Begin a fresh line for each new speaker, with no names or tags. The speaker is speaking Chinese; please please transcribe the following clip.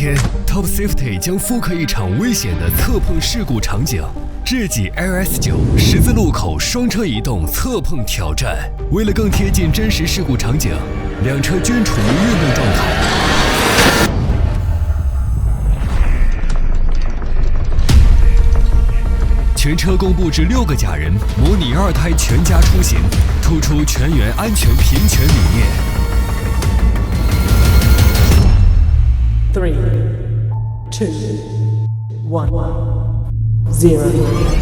天 ，Top Safety 将复刻一场危险的侧碰事故场景。智己 LS9 十字路口双车移动侧碰挑战。为了更贴近真实事故场景，两车均处于运动状态。全车共布置6个假人，模拟2胎全家出行，突出全员安全平权理念。
3, 2, 1, 0.